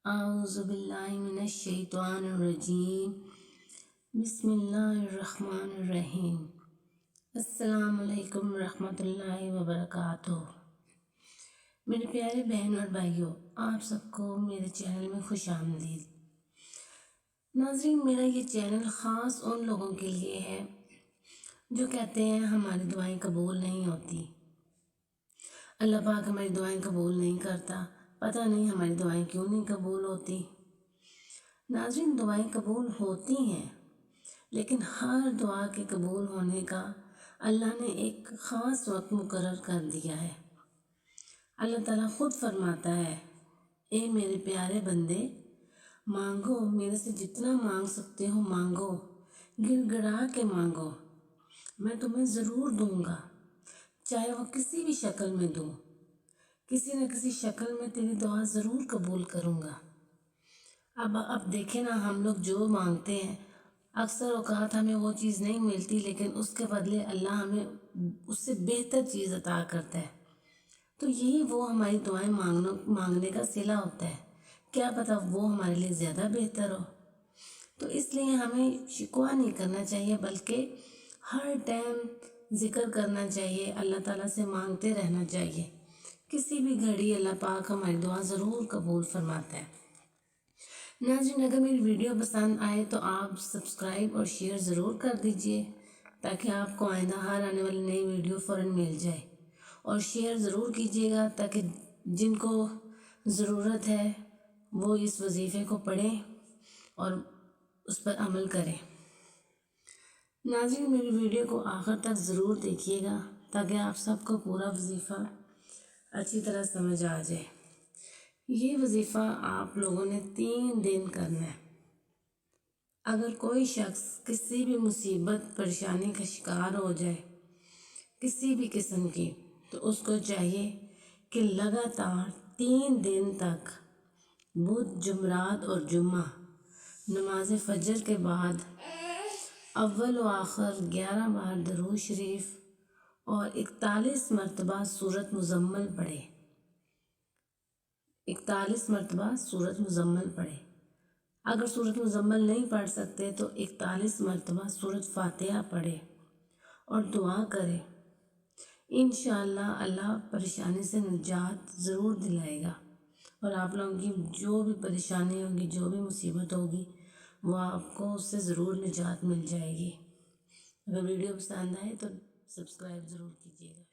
اعوذ باللہ من الشیطان الرجیم بسم اللہ الرحمن الرحیم السلام علیکم ورحمۃ اللہ وبرکاتہ۔ میرے پیارے بہن اور بھائیوں، آپ سب کو میرے چینل میں خوش آمدید۔ ناظرین، میرا یہ چینل خاص ان لوگوں کے لیے ہے جو کہتے ہیں ہماری دعائیں قبول نہیں ہوتی، اللہ پاک ہماری دعائیں قبول نہیں کرتا، پتہ نہیں ہماری دعائیں کیوں نہیں قبول ہوتی۔ ناظرین، دعائیں قبول ہوتی ہیں، لیکن ہر دعا کے قبول ہونے کا اللہ نے ایک خاص وقت مقرر کر دیا ہے۔ اللہ تعالیٰ خود فرماتا ہے، اے میرے پیارے بندے، مانگو، میرے سے جتنا مانگ سکتے ہو مانگو، گڑ گڑا کے مانگو، میں تمہیں ضرور دوں گا، چاہے وہ کسی بھی شکل میں دوں، کسی نہ کسی شکل میں تیری دعا ضرور قبول کروں گا۔ اب دیکھیں نا، ہم لوگ جو مانگتے ہیں اکثر اوقات ہمیں وہ چیز نہیں ملتی، لیکن اس کے بدلے اللہ ہمیں اس سے بہتر چیز عطا کرتا ہے۔ تو یہی وہ ہماری دعائیں مانگنے کا صلہ ہوتا ہے، کیا پتہ وہ ہمارے لیے زیادہ بہتر ہو۔ تو اس لیے ہمیں شکوہ نہیں کرنا چاہیے، بلکہ ہر ٹائم ذکر کرنا چاہیے، اللہ تعالیٰ سے مانگتے رہنا چاہیے۔ کسی بھی گھڑی اللہ پاک ہماری دعا ضرور قبول فرماتا ہے۔ ناظرین، اگر میری ویڈیو پسند آئے تو آپ سبسکرائب اور شیئر ضرور کر دیجئے، تاکہ آپ کو آئندہ ہر آنے والی نئی ویڈیو فوراً مل جائے، اور شیئر ضرور کیجئے گا تاکہ جن کو ضرورت ہے وہ اس وظیفے کو پڑھیں اور اس پر عمل کریں۔ ناظرین، میری ویڈیو کو آخر تک ضرور دیکھیے گا تاکہ آپ سب کو پورا وظیفہ اچھی طرح سمجھ آ جائے۔ یہ وظیفہ آپ لوگوں نے 3 دن کرنا ہے۔ اگر کوئی شخص کسی بھی مصیبت پریشانی کا شکار ہو جائے، کسی بھی قسم کی، تو اس کو چاہیے کہ لگاتار 3 دن تک بدھ، جمعرات اور جمعہ نماز فجر کے بعد اول و آخر 11 بار درود شریف اور 41 مرتبہ سورۃ مزمل پڑھے۔ 41 مرتبہ سورۃ مزمل پڑھے۔ اگر سورۃ مزمل نہیں پڑھ سکتے تو 41 مرتبہ سورۃ فاتحہ پڑھے اور دعا کرے۔ انشاءاللہ اللہ پریشانی سے نجات ضرور دلائے گا، اور آپ لوگوں کی جو بھی پریشانی ہوگی، جو بھی مصیبت ہوگی، وہ آپ کو اس سے ضرور نجات مل جائے گی۔ اگر ویڈیو پسند آئے تو سبسکرائب ضرور کیجیے گا۔